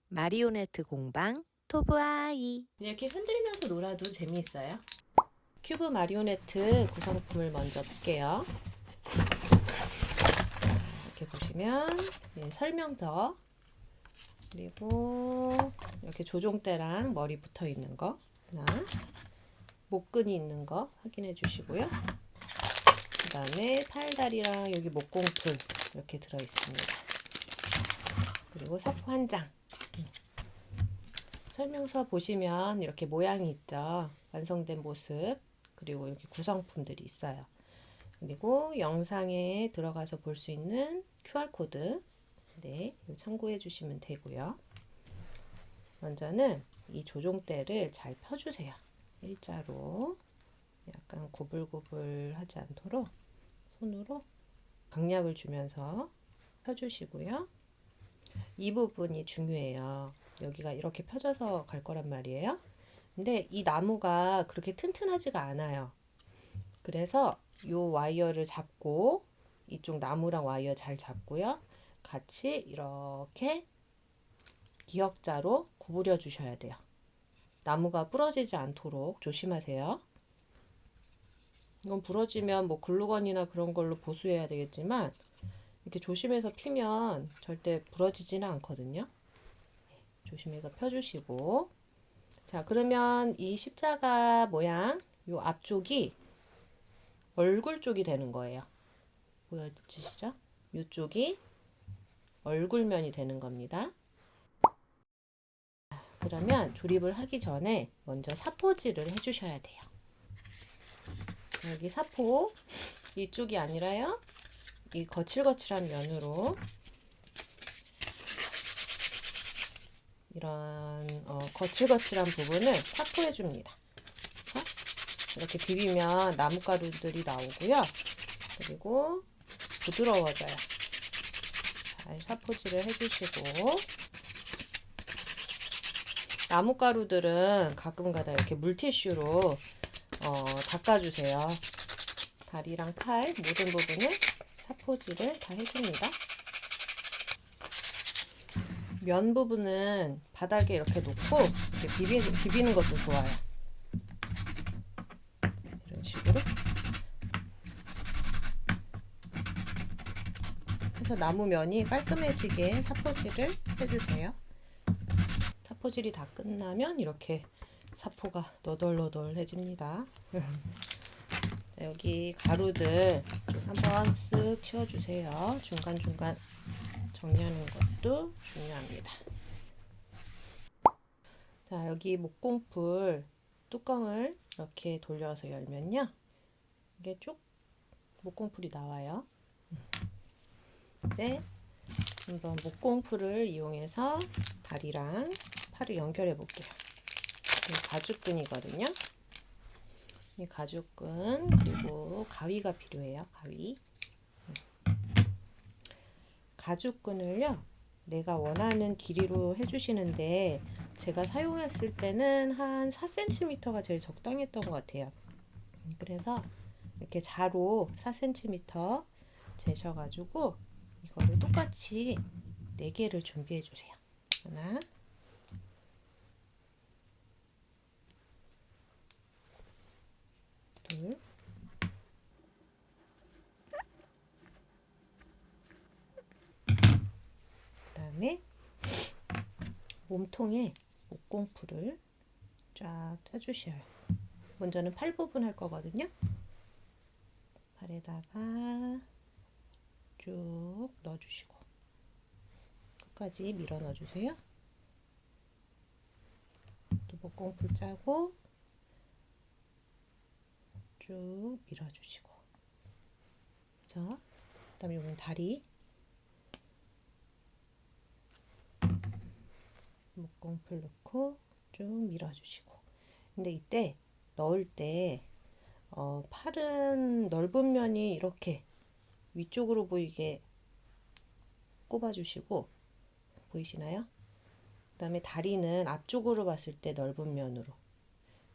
마리오네트 공방 토브아이. 이렇게 흔들면서 놀아도 재미있어요. 큐브 마리오네트 구성품을 먼저 볼게요. 이렇게 보시면 설명서, 그리고 이렇게 조종대랑 머리 붙어 있는 거 하나, 목끈이 있는 거 확인해 주시고요. 그 다음에 팔다리랑 여기 목공풀 이렇게 들어 있습니다. 그리고 사포 한 장. 설명서 보시면 이렇게 모양이 있죠. 완성된 모습, 그리고 여기 구성품들이 있어요. 그리고 영상에 들어가서 볼 수 있는 QR코드, 네, 참고해 주시면 되고요. 먼저는 이 조종대를 잘 펴주세요. 일자로 약간 구불구불 하지 않도록 손으로 강약을 주면서 펴주시고요. 이 부분이 중요해요. 여기가 이렇게 펴져서 갈 거란 말이에요. 근데 이 나무가 그렇게 튼튼하지가 않아요. 그래서 요 와이어를 잡고 이쪽 나무랑 와이어 잘 잡고요. 같이 이렇게 기역자로 구부려 주셔야 돼요. 나무가 부러지지 않도록 조심하세요. 이건 부러지면 뭐 글루건이나 그런 걸로 보수해야 되겠지만 이렇게 조심해서 피면 절대 부러지지는 않거든요. 조심해서 펴주시고, 자, 그러면 이 십자가 모양 요 앞쪽이 얼굴 쪽이 되는 거예요. 보여지시죠? 이쪽이 얼굴면이 되는 겁니다. 그러면 조립을 하기 전에 먼저 사포질을 해주셔야 돼요. 여기 사포 이쪽이 아니라요, 이 거칠거칠한 면으로 이런 거칠거칠한 부분을 사포해 줍니다. 이렇게 비비면 나뭇가루들이 나오고요. 그리고 부드러워져요. 잘 사포질을 해주시고, 나뭇가루들은 가끔가다 이렇게 물티슈로 닦아주세요. 다리랑 팔 모든 부분을 사포질을 다 해줍니다. 면 부분은 바닥에 이렇게 놓고 이렇게 비비는 것도 좋아요. 이런 식으로 해서 나무 면이 깔끔해지게 사포질을 해주세요. 사포질이 다 끝나면 이렇게 사포가 너덜너덜해집니다. 여기 가루들 좀 한번 쓱 치워주세요. 중간중간 정리하는 것도 중요합니다. 자, 여기 목공풀 뚜껑을 이렇게 돌려서 열면요, 이게 쭉 목공풀이 나와요. 이제 한번 목공풀을 이용해서 다리랑 팔을 연결해 볼게요. 가죽끈이거든요. 이 가죽끈, 그리고 가위가 필요해요. 가위. 가죽끈을요, 내가 원하는 길이로 해주시는데 제가 사용했을 때는 한 4cm가 제일 적당했던 것 같아요. 그래서 이렇게 자로 4cm 재셔가지고 이거를 똑같이 4개를 준비해 주세요. 하나, 둘, 그 다음에 몸통에 목공풀을 쫙 펴주셔요. 먼저는 팔 부분 할 거거든요. 팔에다가 쭉 넣어주시고 끝까지 밀어 넣어주세요. 또 목공풀 짜고 쭉 밀어주시고, 자, 그 다음에 이건 다리 목공풀 넣고 쭉 밀어주시고. 근데 이때 넣을 때 팔은 넓은 면이 이렇게 위쪽으로 보이게 꼽아주시고, 보이시나요? 그 다음에 다리는 앞쪽으로 봤을 때 넓은 면으로.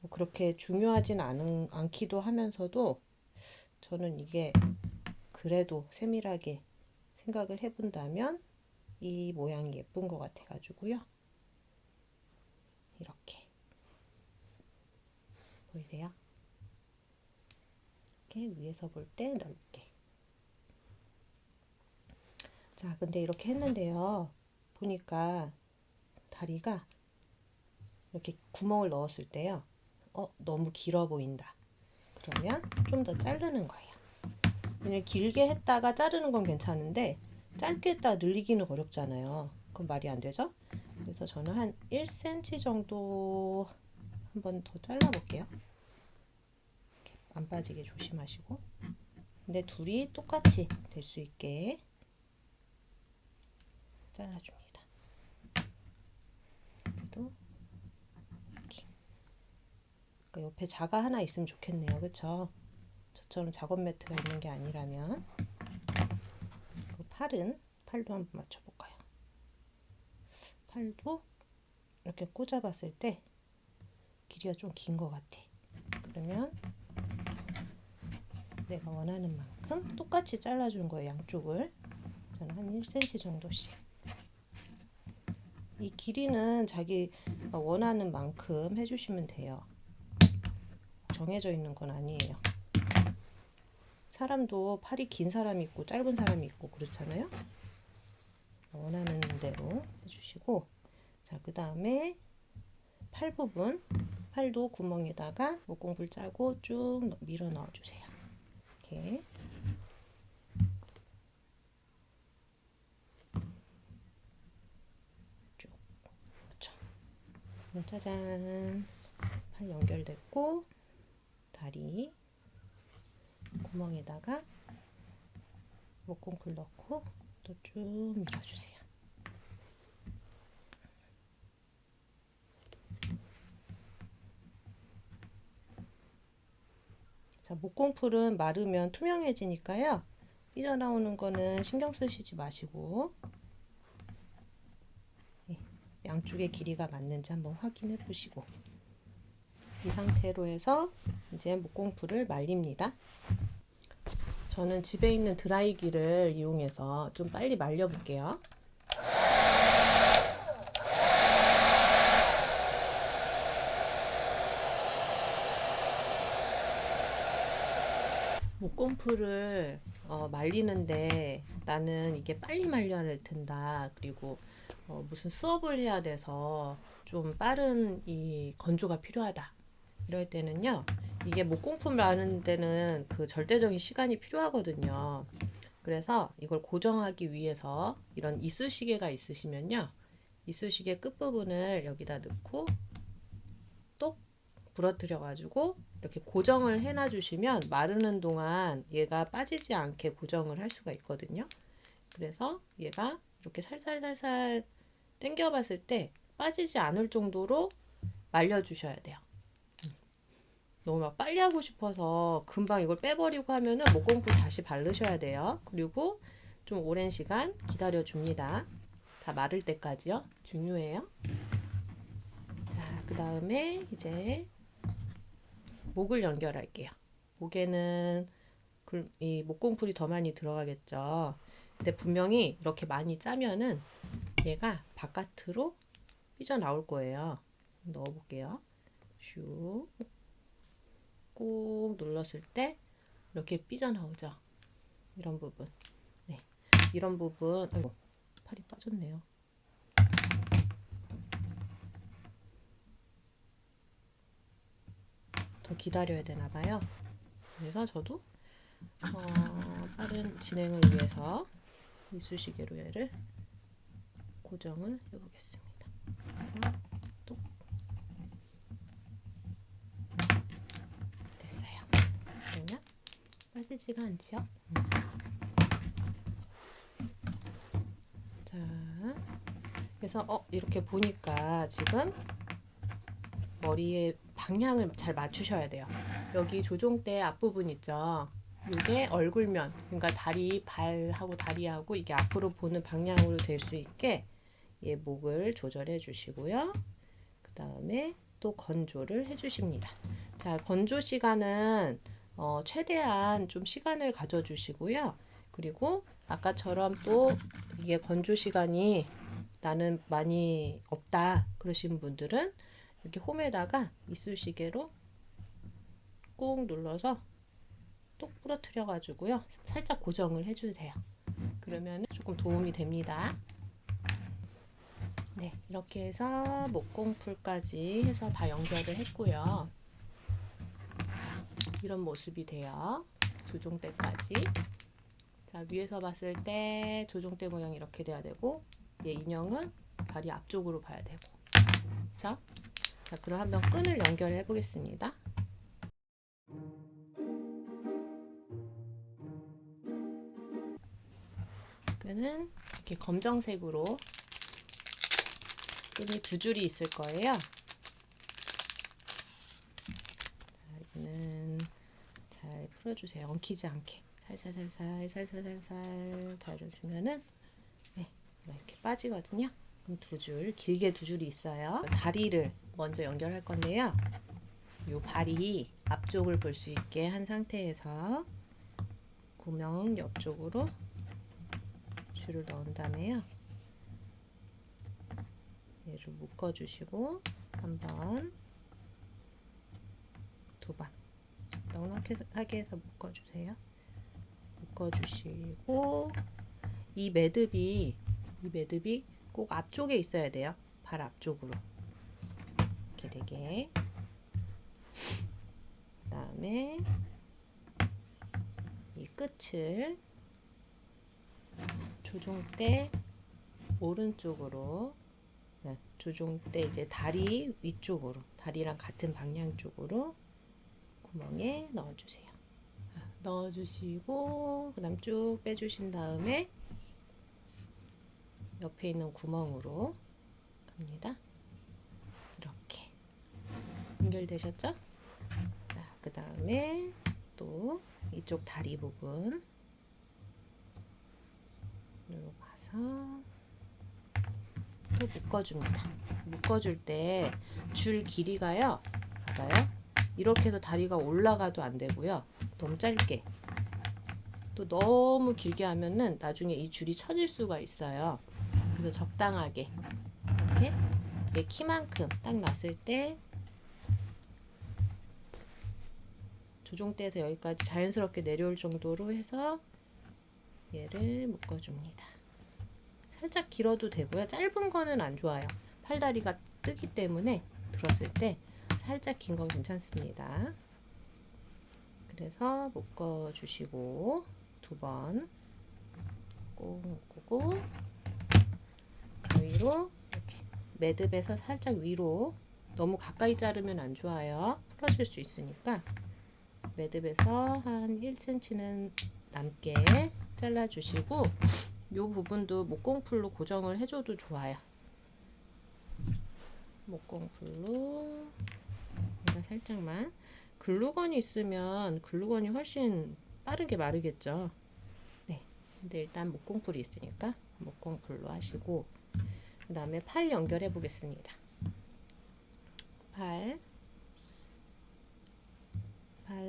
뭐 그렇게 중요하진 않기도 하면서도 저는 이게 그래도 세밀하게 생각을 해본다면 이 모양이 예쁜 것 같아 가지고요. 이렇게 보이세요? 이렇게 위에서 볼 때 넓게. 자, 근데 이렇게 했는데요. 보니까 다리가 이렇게 구멍을 넣었을 때요. 너무 길어 보인다. 그러면 좀 더 자르는 거예요. 그냥 길게 했다가 자르는 건 괜찮은데 짧게 했다가 늘리기는 어렵잖아요. 그건 말이 안 되죠? 그래서 저는 한 1cm 정도 한번 더 잘라볼게요. 안 빠지게 조심하시고. 근데 둘이 똑같이 될 수 있게 잘라줍니다. 그래도 이렇게. 그러니까 옆에 자가 하나 있으면 좋겠네요. 그쵸? 저처럼 작업 매트가 있는 게 아니라면. 그 팔도 한번 맞춰볼까요? 팔도 이렇게 꽂아봤을 때 길이가 좀 긴 것 같아. 그러면 내가 원하는 만큼 똑같이 잘라준 거예요. 양쪽을. 저는 한 1cm 정도씩. 이 길이는 자기가 원하는 만큼 해주시면 돼요. 정해져 있는 건 아니에요. 사람도 팔이 긴 사람이 있고 짧은 사람이 있고 그렇잖아요. 원하는 대로 해주시고, 자, 그 다음에 팔 부분, 팔도 구멍에다가 목공풀 짜고 쭉 밀어 넣어주세요. 이렇게. 쭉. 그렇죠. 짜잔. 팔 연결됐고, 다리 구멍에다가 목공풀 넣고 또 쭉 밀어주세요. 자, 목공풀은 마르면 투명해지니까요. 삐져나오는 거는 신경 쓰시지 마시고, 양쪽의 길이가 맞는지 한번 확인해 보시고, 이 상태로 해서 이제 목공풀을 말립니다. 저는 집에 있는 드라이기를 이용해서 좀 빨리 말려 볼게요. 목공풀을 말리는데 나는 이게 빨리 말려야 될 텐다. 그리고 무슨 수업을 해야 돼서 좀 빠른 이 건조가 필요하다. 이럴 때는요. 이게 목공풀 마르는 데는 그 절대적인 시간이 필요하거든요. 그래서 이걸 고정하기 위해서 이런 이쑤시개가 있으시면요. 이쑤시개 끝부분을 여기다 넣고 똑 부러뜨려 가지고 이렇게 고정을 해놔 주시면 마르는 동안 얘가 빠지지 않게 고정을 할 수가 있거든요. 그래서 얘가 이렇게 살살살살 당겨 봤을 때 빠지지 않을 정도로 말려 주셔야 돼요. 너무 막 빨리 하고 싶어서 금방 이걸 빼버리고 하면은 목공풀 다시 바르셔야 돼요. 그리고 좀 오랜 시간 기다려 줍니다. 다 마를 때까지요. 중요해요. 자, 그 다음에 이제 목을 연결할게요. 목에는 이 목공풀이 더 많이 들어가겠죠. 근데 분명히 이렇게 많이 짜면은 얘가 바깥으로 삐져나올 거예요. 넣어볼게요. 슉. 꾹 눌렀을 때 이렇게 삐져나오죠. 이런 부분. 네. 이런 부분. 아이고, 팔이 빠졌네요. 더 기다려야 되나 봐요. 그래서 저도 빠른 진행을 위해서 이쑤시개로 얘를 고정을 해보겠습니다. 또 됐어요. 그러면 빠지지가 않죠? 자, 그래서 이렇게 보니까 지금 머리에 방향을 잘 맞추셔야 돼요. 여기 조종대 앞부분 있죠? 이게 얼굴면, 그러니까 발하고 다리하고 이게 앞으로 보는 방향으로 될 수 있게 얘 목을 조절해 주시고요. 그 다음에 또 건조를 해 주십니다. 자, 건조 시간은 최대한 좀 시간을 가져 주시고요. 그리고 아까처럼 또 이게 건조 시간이 나는 많이 없다 그러신 분들은 이렇게 홈에다가 이쑤시개로 꾹 눌러서 똑 부러뜨려 가지고요. 살짝 고정을 해주세요. 그러면 조금 도움이 됩니다. 네, 이렇게 해서 목공풀까지 해서 다 연결을 했고요. 이런 모습이 돼요. 조종대까지. 자, 위에서 봤을 때 조종대 모양이 이렇게 돼야 되고, 얘 인형은 다리 앞쪽으로 봐야 되고. 그렇죠? 자, 그럼 한번 끈을 연결해 보겠습니다. 끈은 이렇게 검정색으로 끈이 두 줄이 있을 거예요. 자, 이거는 잘 풀어주세요. 엉키지 않게 살살살살 달아주면은 네, 이렇게 빠지거든요. 그럼 두 줄, 길게 두 줄이 있어요. 다리를 먼저 연결할 건데요. 요 발이 앞쪽을 볼 수 있게 한 상태에서 구멍 옆쪽으로 줄을 넣은 다음에요. 얘를 묶어주시고 한 번, 두 번 넉넉하게 해서 묶어주세요. 묶어주시고 이 매듭이 꼭 앞쪽에 있어야 돼요. 발 앞쪽으로 이렇게 되게. 그 다음에 이 끝을 조종대 오른쪽으로, 조종대 이제 다리 위쪽으로, 다리랑 같은 방향 쪽으로 구멍에 넣어주세요. 넣어주시고 그 다음 쭉 빼주신 다음에 옆에 있는 구멍으로 갑니다. 이렇게 연결되셨죠? 자, 그 다음에 또 이쪽 다리 부분 이리로 가서 또 묶어줍니다. 묶어줄 때 줄 길이가요, 봐봐요. 이렇게 해서 다리가 올라가도 안 되고요. 너무 짧게. 또 너무 길게 하면은 나중에 이 줄이 처질 수가 있어요. 그래서 적당하게 이렇게 얘 키만큼 딱 놨을 때 조종대에서 여기까지 자연스럽게 내려올 정도로 해서 얘를 묶어줍니다. 살짝 길어도 되고요. 짧은 거는 안 좋아요. 팔다리가 뜨기 때문에 들었을 때 살짝 긴 건 괜찮습니다. 그래서 묶어주시고 두 번 꼭 묶고 가위로 이렇게 매듭에서 살짝 위로, 너무 가까이 자르면 안 좋아요. 풀어질 수 있으니까 매듭에서 한 1cm는 남게 잘라주시고 이 부분도 목공풀로 고정을 해줘도 좋아요. 목공풀로 살짝만. 글루건이 있으면 글루건이 훨씬 빠르게 마르겠죠. 네, 근데 일단 목공풀이 있으니까 목공풀로 하시고 그 다음에 팔 연결해 보겠습니다. 팔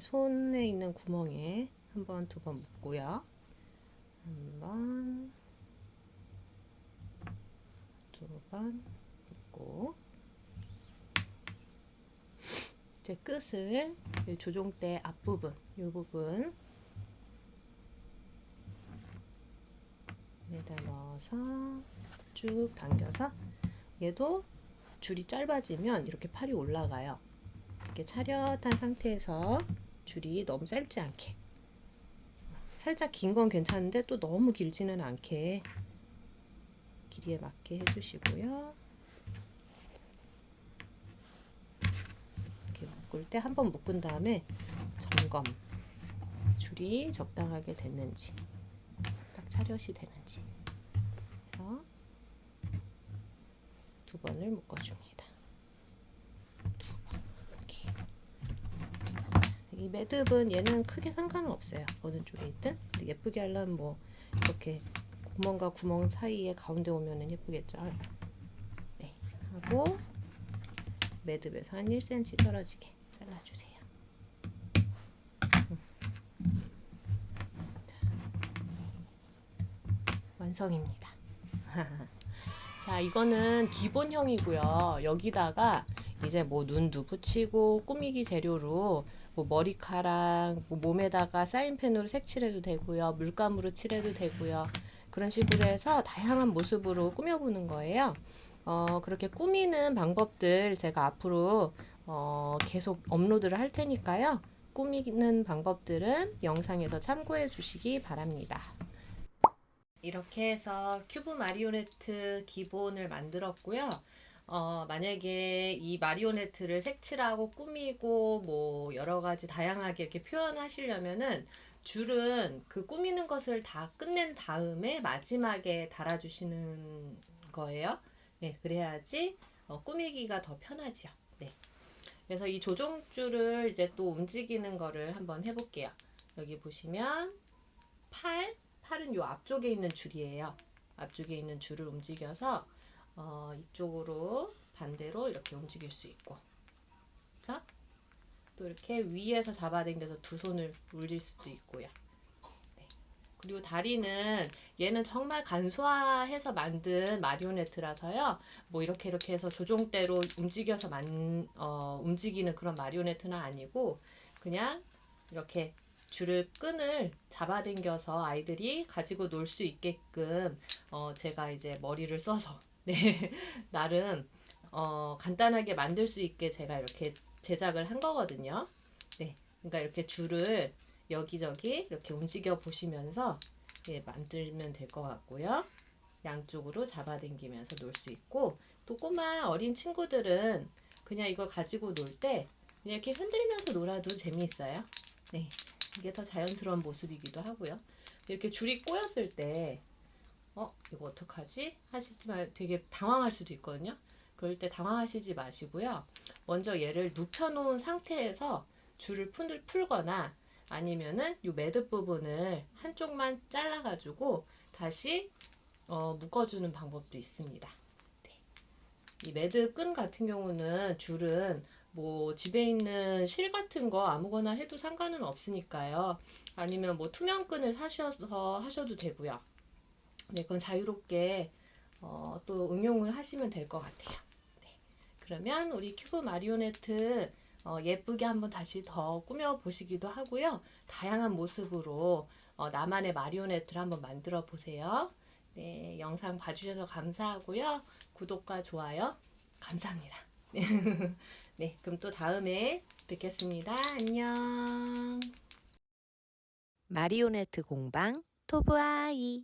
손에 있는 구멍에 한 번, 두 번 묶고요. 한 번, 두 번 묶고 이제 끝을 조종대 앞부분, 이 부분 여기다 넣어서 쭉 당겨서, 얘도 줄이 짧아지면 이렇게 팔이 올라가요. 이렇게 차렷한 상태에서 줄이 너무 짧지 않게, 살짝 긴 건 괜찮은데 또 너무 길지는 않게 길이에 맞게 해주시고요. 이렇게 묶을 때 한 번 묶은 다음에 점검, 줄이 적당하게 됐는지, 딱 차렷이 되는지 해서 두 번을 묶어줍니다. 두 번. 이렇게. 이 매듭은 얘는 크게 상관은 없어요. 어느 쪽에 있든. 근데 예쁘게 하려면 뭐 이렇게 구멍과 구멍 사이에 가운데 오면은 예쁘겠죠. 네, 하고 매듭에서 한 1cm 떨어지게 잘라주세요. 완성입니다. 자, 이거는 기본형이고요. 여기다가 이제 뭐 눈도 붙이고 꾸미기 재료로 뭐 머리카락, 뭐 몸에다가 사인펜으로 색칠해도 되고요. 물감으로 칠해도 되고요. 그런 식으로 해서 다양한 모습으로 꾸며보는 거예요. 그렇게 꾸미는 방법들 제가 앞으로 계속 업로드를 할 테니까요. 꾸미는 방법들은 영상에서 참고해 주시기 바랍니다. 이렇게 해서 큐브 마리오네트 기본을 만들었고요. 만약에 이 마리오네트를 색칠하고 꾸미고 뭐 여러 가지 다양하게 이렇게 표현하시려면은 줄은 그 꾸미는 것을 다 끝낸 다음에 마지막에 달아주시는 거예요. 네, 그래야지 꾸미기가 더 편하지요. 네. 그래서 이 조종줄을 이제 또 움직이는 거를 한번 해볼게요. 여기 보시면 팔은 요 앞쪽에 있는 줄이에요. 앞쪽에 있는 줄을 움직여서 이쪽으로 반대로 이렇게 움직일 수 있고, 그쵸? 또 이렇게 위에서 잡아당겨서 두 손을 올릴 수도 있고요. 네. 그리고 다리는 얘는 정말 간소화해서 만든 마리오네트라서요. 뭐 이렇게 해서 조종대로 움직여서 움직이는 그런 마리오네트는 아니고 그냥 이렇게 끈을 잡아당겨서 아이들이 가지고 놀 수 있게끔 제가 이제 머리를 써서 네, 나름 간단하게 만들 수 있게 제가 이렇게 제작을 한 거거든요. 네, 그러니까 이렇게 줄을 여기저기 이렇게 움직여 보시면서 예, 만들면 될 것 같고요. 양쪽으로 잡아당기면서 놀 수 있고, 또 꼬마 어린 친구들은 그냥 이걸 가지고 놀 때 그냥 이렇게 흔들면서 놀아도 재미있어요. 네, 이게 더 자연스러운 모습이기도 하고요. 이렇게 줄이 꼬였을 때 이거 어떡하지? 하시지만 되게 당황할 수도 있거든요. 그럴 때 당황하시지 마시고요. 먼저 얘를 눕혀놓은 상태에서 줄을 풀거나 아니면은 요 매듭 부분을 한쪽만 잘라가지고 다시 묶어주는 방법도 있습니다. 네. 이 매듭 끈 같은 경우는 줄은 뭐 집에 있는 실 같은 거 아무거나 해도 상관은 없으니까요. 아니면 뭐 투명 끈을 사셔서 하셔도 되고요. 네, 그건 자유롭게 또 응용을 하시면 될 것 같아요. 네. 그러면 우리 큐브 마리오네트 예쁘게 한번 다시 더 꾸며 보시기도 하고요. 다양한 모습으로 나만의 마리오네트를 한번 만들어 보세요. 네, 영상 봐주셔서 감사하고요. 구독과 좋아요 감사합니다. 네, 그럼 또 다음에 뵙겠습니다. 안녕. 마리오네트 공방 토부아이